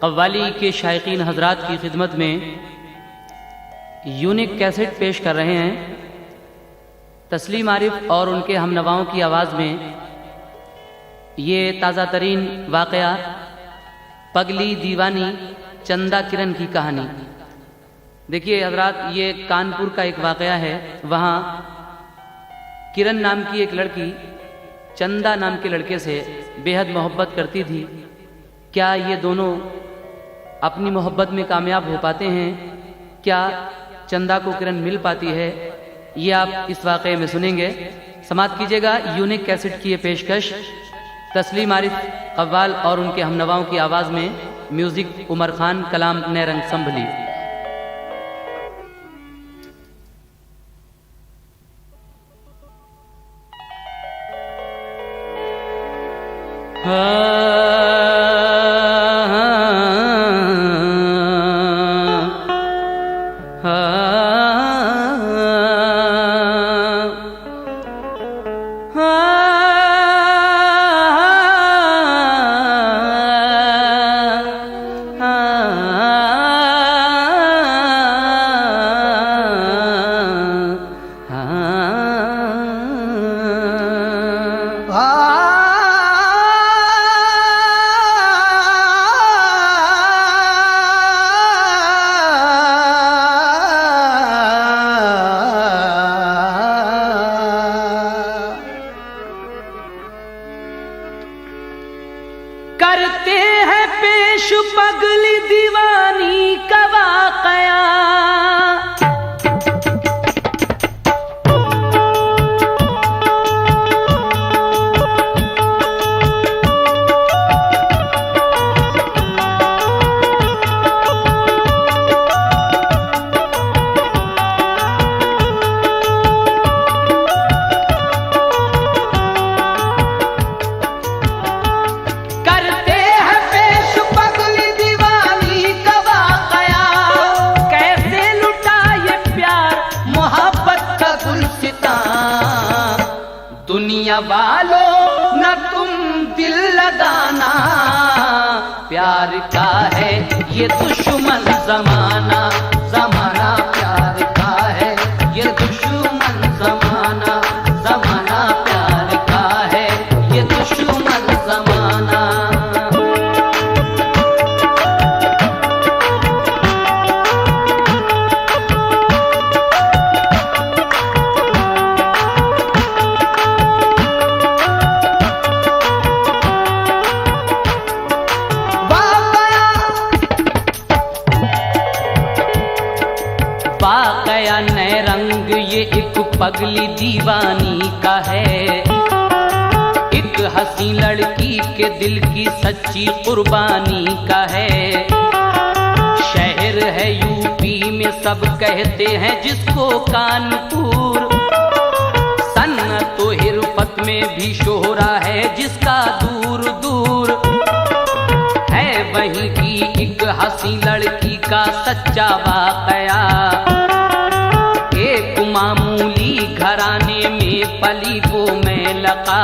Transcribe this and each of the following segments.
कव्वाली के शायकीन हजरात की खिदमत में यूनिक कैसेट पेश कर रहे हैं। तस्लीम आरिफ और उनके हमनवाओं की आवाज़ में ये ताज़ा तरीन वाक़या पगली दीवानी चंदा किरण की कहानी। देखिए हजरात, ये कानपुर का एक वाक़या है। वहाँ किरण नाम की एक लड़की चंदा नाम के लड़के से बेहद मोहब्बत करती थी। क्या ये दोनों अपनी मोहब्बत में कामयाब हो पाते हैं? क्या चंदा को किरण मिल पाती है? ये आप इस वाक़े में सुनेंगे। समाअत कीजिएगा यूनिक कैसेट की ये पेशकश। तस्लीम आरिफ कव्वाल और उनके हमनवाओं की आवाज़ में, म्यूज़िक उमर खान, कलाम नए रंग संभली। करते हैं पेश पगली दीवानी का वाक़या। दुनिया वालों न तुम दिल लगाना, प्यार का है ये दुश्मन जमाना। जमाना प्यार का है ये दुश्मन जमाना। जमाना प्यार का है ये दुश्मन जमाना। वाक़या नए रंग ये एक पगली दीवानी का है। एक हंसी लड़की के दिल की सच्ची कुर्बानी का है। शहर है यूपी में, सब कहते हैं जिसको कानपुर। सन्नत तो हिरफत में भी शोहरा है जिसका दूर दूर है। वहीं की एक हंसी लड़की का सच्चा वाक़या। एक मामूली घराने में पली वो में लगा।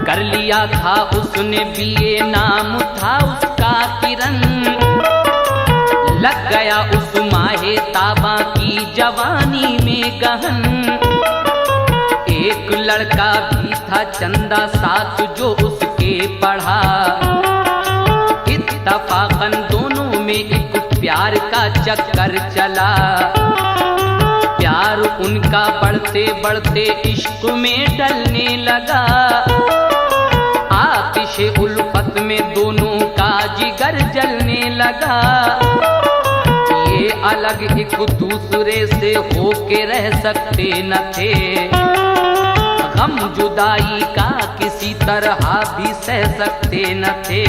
कर लिया था उसने बीए, नाम था उसका किरण। लग गया उस माहे ताबा की जवानी में गहन। एक लड़का भी था चंदा साथ जो उसके पढ़ा। इत्तफाकन दोनों में एक प्यार का चक्कर चला। प्यार उनका बढ़ते बढ़ते इश्क में डलने लगा। आतिशे उल्फत में दोनों का जिगर जलने लगा। ये अलग एक दूसरे से होके रह सकते न थे। गम जुदाई का किसी तरह भी सह सकते न थे।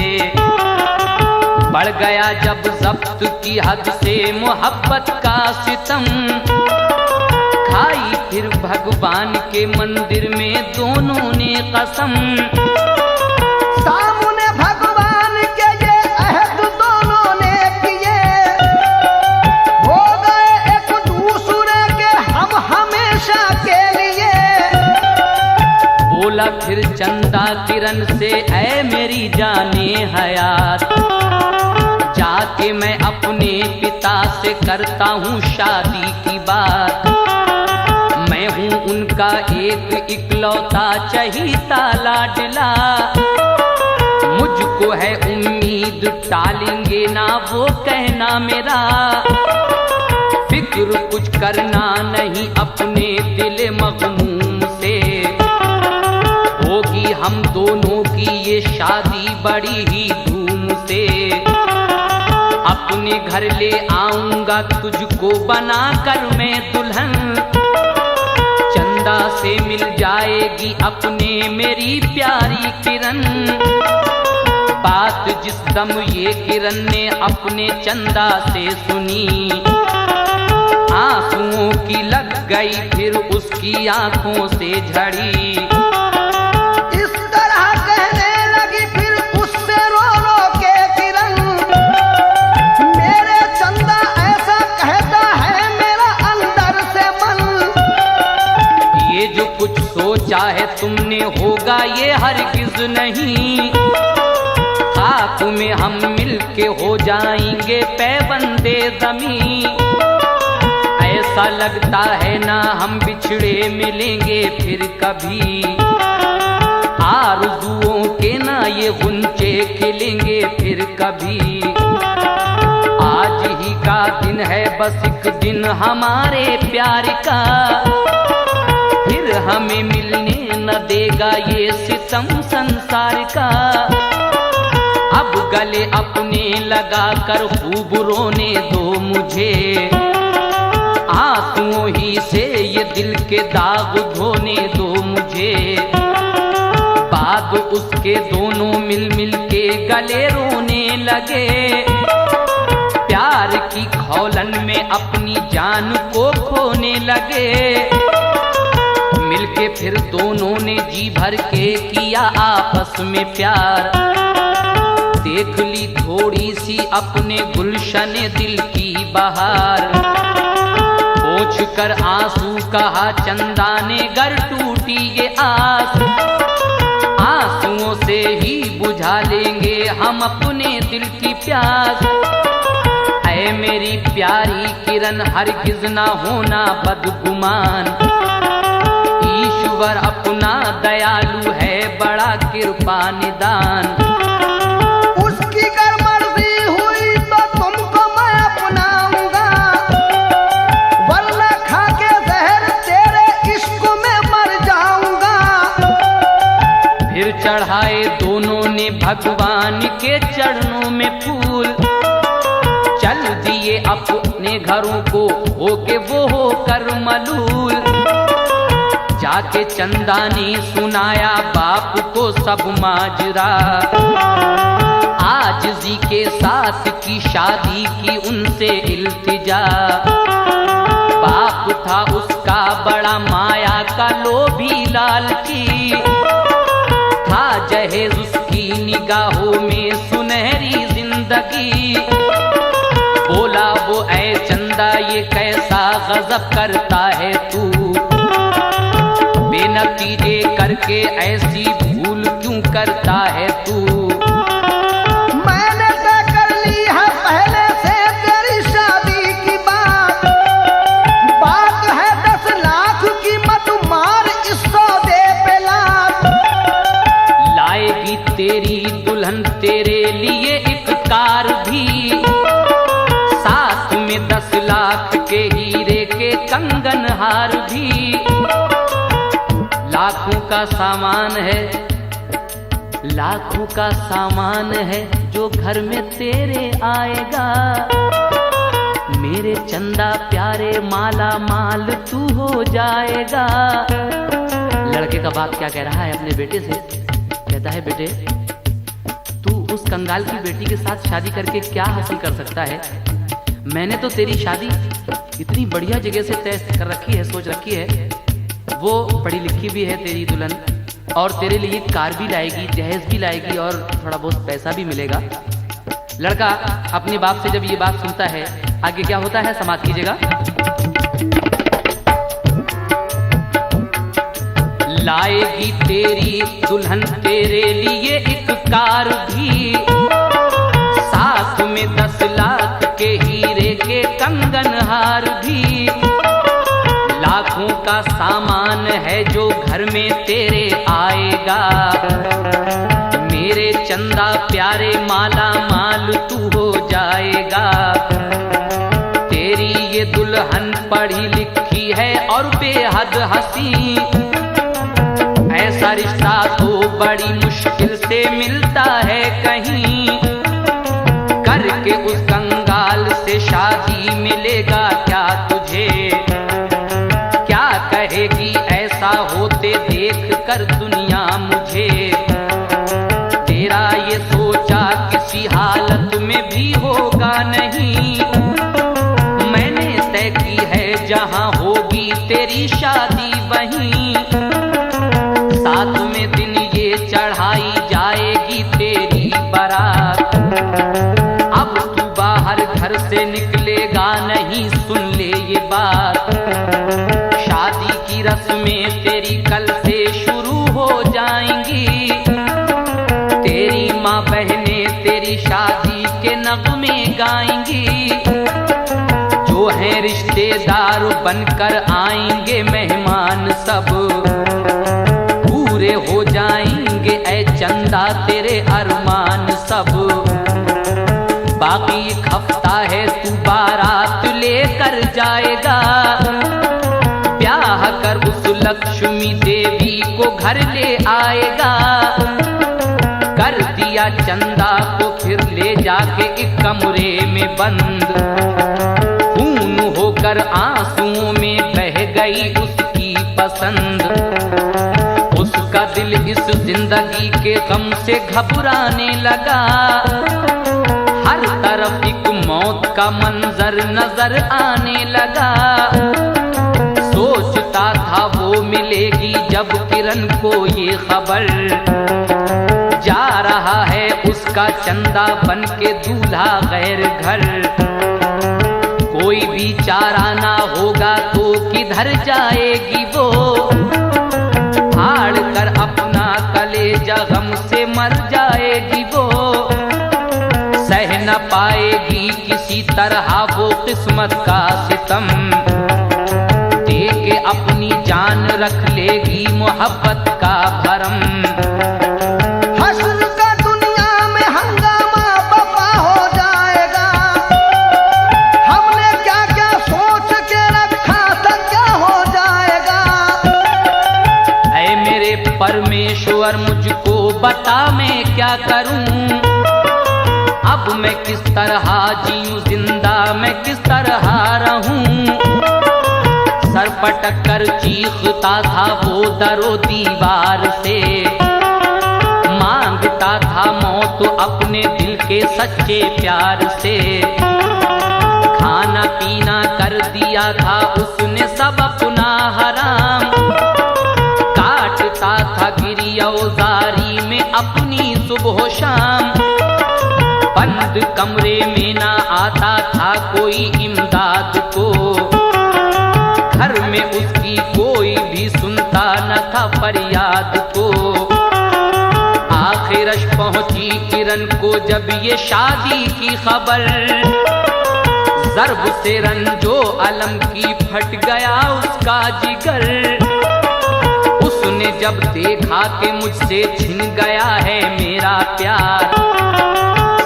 बढ़ गया जब ज़ब्त की हद से मोहब्बत का सितम। खाई फिर भगवान के मंदिर में दोनों ने कसम। सामने भगवान के ये अहद दोनों ने किए। हो गए एक दूसरे के हम हमेशा के लिए। बोला फिर चंदा किरण से, ऐ मेरी जाने हयात, जाके मैं अपने पिता से करता हूँ शादी की बात। मैं हूँ उनका एक इकलौता चहीता लाडला, मुझको है उम्मीद टालेंगे ना वो कहना मेरा। फिक्र कुछ करना नहीं अपने दिल मगमूम से, होगी हम दोनों की ये शादी बड़ी ही धूम से। अपने घर ले आऊंगा तुझको बना कर मैं दुल्हन, चंदा से मिल जाएगी अपने मेरी प्यारी किरण। बात जिस दम ये किरण ने अपने चंदा से सुनी, आंसुओं की लग गई फिर उसकी आंखों से झड़ी। इस तरह कहने लगी फिर उससे रो रो के किरण, मेरे चंदा ऐसा कहता है मेरा अंदर से मन। ये जो कुछ सोचा है तुमने होगा ये हरगिज नहीं, खाक में हम मिलके हो जाएंगे पैबंदे ज़मीं। ऐसा लगता है ना हम बिछड़े मिलेंगे फिर कभी, आरज़ुओं के ना ये गुंचे खिलेंगे फिर कभी। आज ही का दिन है बस एक दिन हमारे प्यार का, फिर हमें मिलने न देगा ये सितम संसार का। अब गले अपने लगा कर खूब रोने दो मुझे, आंसुओं ही से ये दिल के दाग धोने दो मुझे। बाद उसके दोनों मिल मिल के गले रोने लगे, प्यार की खौलन में अपनी जान को खोने लगे। मिलके फिर दोनों ने जी भर के किया आपस में प्यार, देख ली थोड़ी सी अपने गुलशन दिल की बहार। पोंछ कर आंसू कहा चंदा ने गर टूटी ये आस, आंसुओं से ही बुझा लेंगे हम अपने दिल की प्यास। ऐ मेरी प्यारी किरण हरगिज ना होना बदगुमान, ईश्वर अपना दयालु है बड़ा कृपा निदान। उसकी कर मर्जी हुई तो तुमको मैं अपनाऊंगा, वरना खा के जहर तेरे इश्क में मर जाऊंगा। फिर चढ़ाए दोनों ने भगवान के चरणों में फूल, चल दिए अपने घरों को होके वो होकर मलूल। जाके चंदा ने सुनाया बाप को सब माजरा, आजिज़ी के साथ की शादी की उनसे इल्तिजा। बाप था उसका बड़ा माया का लोभी लालची, था जहेज उसकी निगाहों में सुनहरी जिंदगी। बोला वो ऐ चंदा ये कैसा गजब करता है तू, बेनतीजे करके ऐसी भूल क्यों करता है तू। मैंने तय कर ली है पहले से तेरी शादी की बात, बात है 10 लाख की मत मार इस सौदे पे लात। लाएगी तेरी दुल्हन तेरे लिए एक कार भी, साथ में 10 लाख के हीरे के कंगन हार भी। लाखों का सामान है, लाखों का सामान है जो घर में तेरे आएगा। मेरे चंदा प्यारे माला माल तू हो जाएगा। लड़के का बाप क्या कह रहा है अपने बेटे से, कहता है बेटे तू उस कंगाल की बेटी के साथ शादी करके क्या हासिल कर सकता है। मैंने तो तेरी शादी इतनी बढ़िया जगह से तय कर रखी है, सोच रखी है। वो पढ़ी लिखी भी है तेरी दुल्हन, और तेरे लिए कार भी लाएगी, जहेज भी लाएगी, और थोड़ा बहुत पैसा भी मिलेगा। लड़का अपने बाप से जब ये बात सुनता है, आगे क्या होता है समाप्त कीजिएगा। लाएगी तेरी दुल्हन तेरे लिए एक कार भी, साथ में 10 लाख के हीरे के कंगन हार भी, लाखों का सामान है जो घर में तेरे आएगा। मेरे चंदा प्यारे माला माल तू हो जाएगा। तेरी ये दुल्हन पढ़ी लिखी है और बेहद हंसी, ऐसा रिश्ता तो बड़ी मुश्किल से मिलता है कहीं। करके उस कंगाल से शादी मिलेगा क्या तुझे? क्या कहेगी ऐसा होते देख कर दुनिया मुझे? तेरा ये सोचा किसी हालत में भी होगा नहीं। मैंने तय की है जहां होगी तेरी शादी वहीं। सातवें दिन ये चढ़ाई जाएगी तेरी बारात। अब तू बाहर घर से निकलेगा नहीं, सुन ले ये बात। शादी की रस्में तेरी कल से शुरू हो जाएंगी। तेरी माँ बहनें तेरी शादी के नगमे गाएंगी। जो हैं रिश्तेदार बनकर आएंगे मेहमान सब, पूरे हो जाएंगे ऐ चंदा तेरे अरमान सब। बाकी एक हफ्ता है तू बारात लेकर जाएगा। ब्याह कर उस लक्ष्मी देवी को घर ले आएगा। कर दिया चंदा को फिर ले जाके एक कमरे में बंद। खून होकर आंसुओं में बह गई उसकी पसंद। उसका दिल इस जिंदगी के गम से घबराने लगा। हर तरफ एक मौत का मंजर नजर आने लगा। सोचता था वो मिलेगी जब किरण को ये खबर। जा रहा है उसका चंदा बन के दूल्हा गैर घर। कोई भी चारा ना होगा तो किधर जाएगी वो? फाड़ कर अपना कलेजा गम से मर जाएगी वो। सह न पाएगी किसी तरह वो किस्मत का सितम। दे के अपनी जान रख लेगी मोहब्बत का भरम। हश्र का दुनिया में हंगामा बपा हो जाएगा। हमने क्या क्या सोच के रखा था क्या हो जाएगा। ऐ मेरे परमेश्वर मुझको बता मैं क्या करूं। अब मैं किस तरह जीऊं जिंदा मैं किस तरह रहूं। सर पटक कर चीखता था वो दरो दीवार से। मांगता था मौत अपने दिल के सच्चे प्यार से। खाना पीना कर दिया था उसने सब अपना हराम। काटता था गिरियौजारी में अपनी सुबह शाम। बंद कमरे में ना आता था कोई इमदाद को। घर में उसकी कोई भी सुनता न था फरियाद को। आखिरश पहुंची किरण को जब ये शादी की खबर। ज़र्ब से रंजो अलम की फट गया उसका जिगर। उसने जब देखा कि मुझसे छिन गया है मेरा प्यार।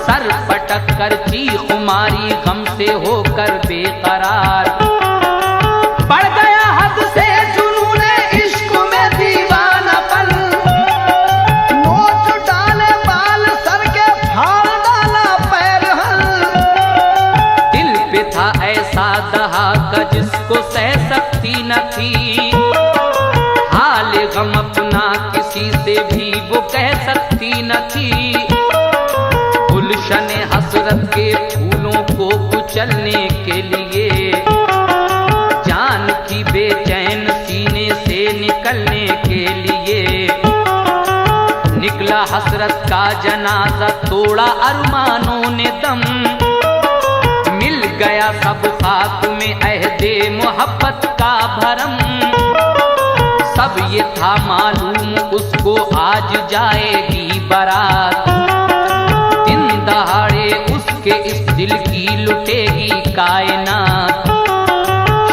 सर पटक कर चीख मारी गम से होकर बेकरार। बढ़ गया हद से जुनूने इश्क में दीवानापन। नोच डाले बाल सर के फाड़ डाला पैरहन। दिल पे था ऐसा दहाका जिसको सह सकती न थी। हाल गम अपना किसी से भी वो कह सकती न थी। गुलशन हसरत के फूलों को कुचलने के लिए। जान की बेचैन सीने से निकलने के लिए। निकला हसरत का जनाजा तोड़ा अरमानों ने दम। मिल गया सब खाक में अहदे मोहब्बत का भरम। सब ये था मालूम उसको आज जाएगी बारात। दिन दहाड़े उसके इस दिल की लुटेगी कायनात।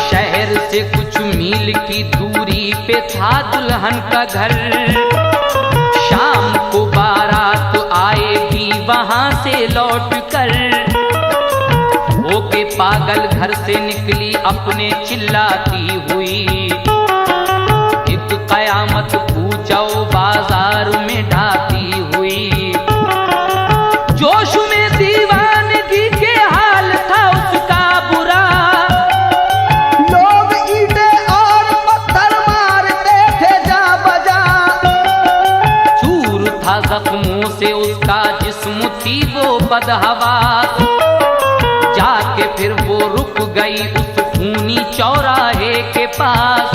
शहर से कुछ मील की दूरी पे था दुल्हन का घर। शाम को बारात आएगी वहां से लौट कर। होके पागल घर से निकली अपने चिल्लाती हुई। एक कयामत पूछो बाजार में ढाती हुई। जोश में दीवानगी के हाल था उसका बुरा। लोग ईंटे और पत्थर मारते थे जा बजा। चूर था जख्मों से उसका जिस्म थी वो बदहवास। जाके फिर वो रुक गई उस खूनी चौराहे के पास।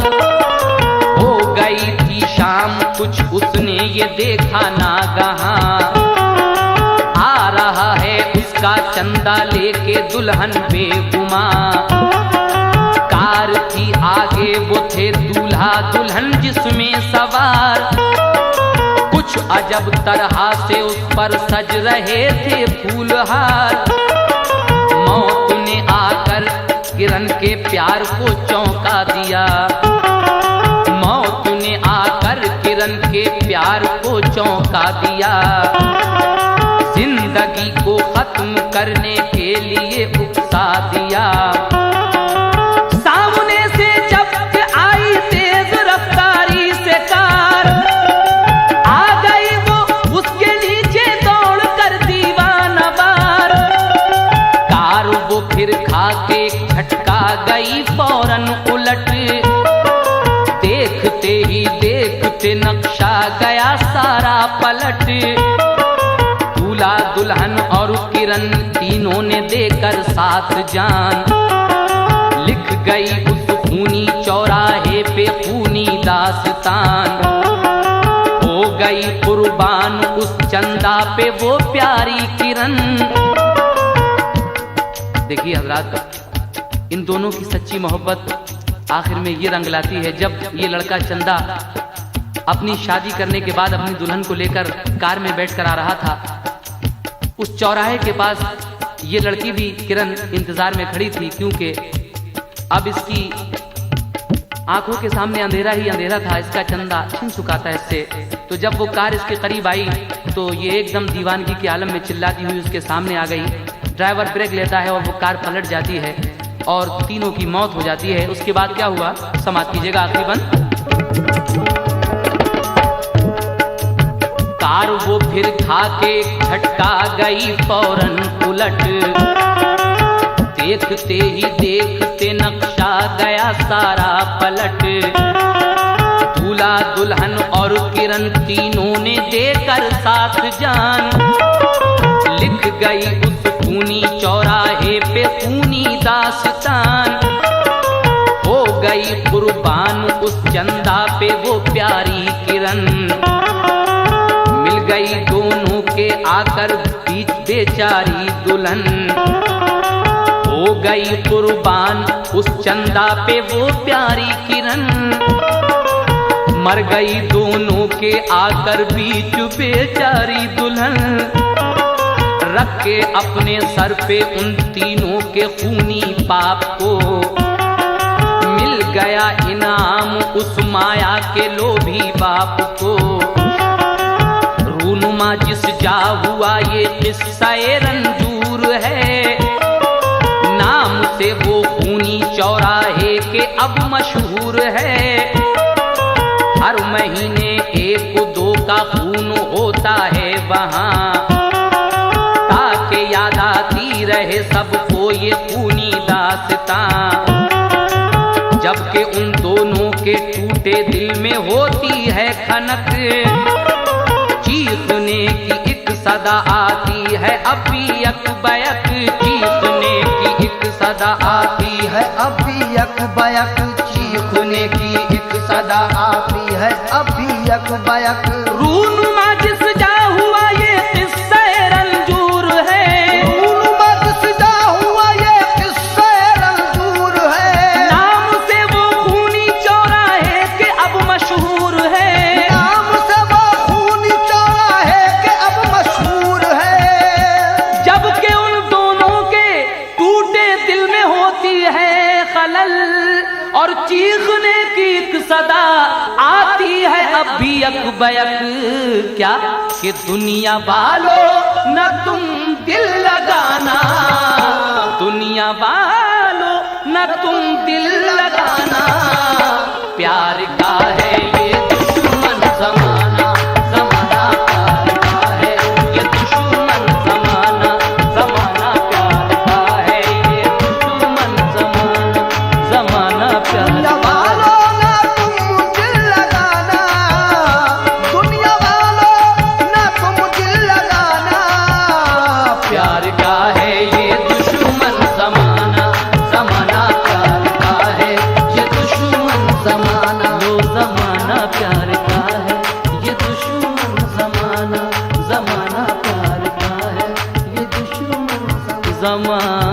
हो गई थी शाम कुछ उसने ये देखा नागहां। आ रहा है उसका चंदा लेके दुल्हन बेगुमां। कार थी आगे वो थे दूल्हा दुल्हन जिसमें सवार। कुछ अजब तरह से उस पर सज रहे थे फूलहार। मौत ने आकर किरण के प्यार को चौंका दिया। मौत ने आकर किरण के प्यार को चौंका दिया। जिंदगी को खत्म करने के लिए उकसा दिया। सामने से जब आई तेज रफ्तारी से कार। आ गई वो उसके नीचे दौड़ कर दीवाना बार। कार वो फिर खा के झटका गई फौरन उलट। देखते ही देखते नक्शा गया सारा पलट। दूल्हा दुल्हन और किरण तीनों ने देकर साथ जान। लिख गई उस खूनी चौराहे पे खूनी दास्तान। हो गई कुर्बान उस चंदा पे वो प्यारी किरण। देखिए हजरात, इन दोनों की सच्ची मोहब्बत आखिर में ये रंग लाती है जब ये लड़का चंदा अपनी शादी करने के बाद अपनी दुल्हन को लेकर कार में बैठकर आ रहा था। उस चौराहे के पास ये लड़की भी किरण इंतजार में खड़ी थी, क्योंकि अब इसकी आंखों के सामने अंधेरा ही अंधेरा था। इसका चंदा छिन चुका था इससे। तो जब वो कार इसके करीब आई तो ये एकदम दीवानगी के आलम में चिल्लाती हुई उसके सामने आ गई। ड्राइवर ब्रेक लेता है और वो कार पलट जाती है और तीनों की मौत हो जाती है। उसके बाद क्या हुआ समाप्त कीजिएगा आखिरी बंद। कार वो फिर खा के झटका गई फौरन उलट। देखते ही देखते नक्शा गया सारा पलट। दूल्हा दुल्हन और किरण तीनों ने देकर साथ जान। लिख गई उस खूनी चौराहे पे खूनी दास्तान। हो गई कुर्बान उस चंदा पे वो प्यारी किरण। मिल गई दोनों के आकर बीच बेचारी दुल्हन। हो गई कुर्बान उस चंदा पे वो प्यारी किरण। मर गई दोनों के आकर बीच बेचारी दुल्हन। रख के अपने सर पे उन तीनों के खूनी पाप को। मिल गया इनाम उस माया के लोभी बाप को। रूनुमा जिस जा हुआ ये किस्सा रंजूर है। नाम से वो खूनी चौराहे के अब मशहूर है। हर महीने 1-2 का खून होता है वहाँ। ताकि याद आती रहे सबको ये खूनी दास्तां। जबकि उन दोनों के टूटे दिल में होती है खनक। चीखने की एक सदा आती है अभी अकबयक। चीखने की एक सदा आती है अभी अकबयक। चीखने की एक सदा आती है अभी अकबयक। रूनुमा जिस जा हुआ ये किस्सा रंजूर है। रूनुमा जिस जा हुआ ये किस्सा रंजूर है। नाम से वो खूनी चौराहे के अब मशहूर है। नाम से वो खूनी चौराहे के अब मशहूर है। जबकि उन दोनों के अकबयक क्या कि दुनिया वालों न तुम दिल लगाना, दुनिया वालों न तुम दिल लगाना, प्यार का है ये दुश्मन जमाना, जमाना प्यार का है ये दुश्मन जमाना, जमाना प्यार का है ये दुश्मन जमाना, जमाना प्यार दुनिया वालों ना तुम दिल लगाना, दुनिया वालों ना तुम दिल लगाना, प्यार का है ये दुश्मन जमाना, जमाना प्यार का है ये दुश्मन जमाना, लो जमाना प्यार का है ये दुश्मन जमाना, जमाना प्यार का है ये दुश्मन जमाना।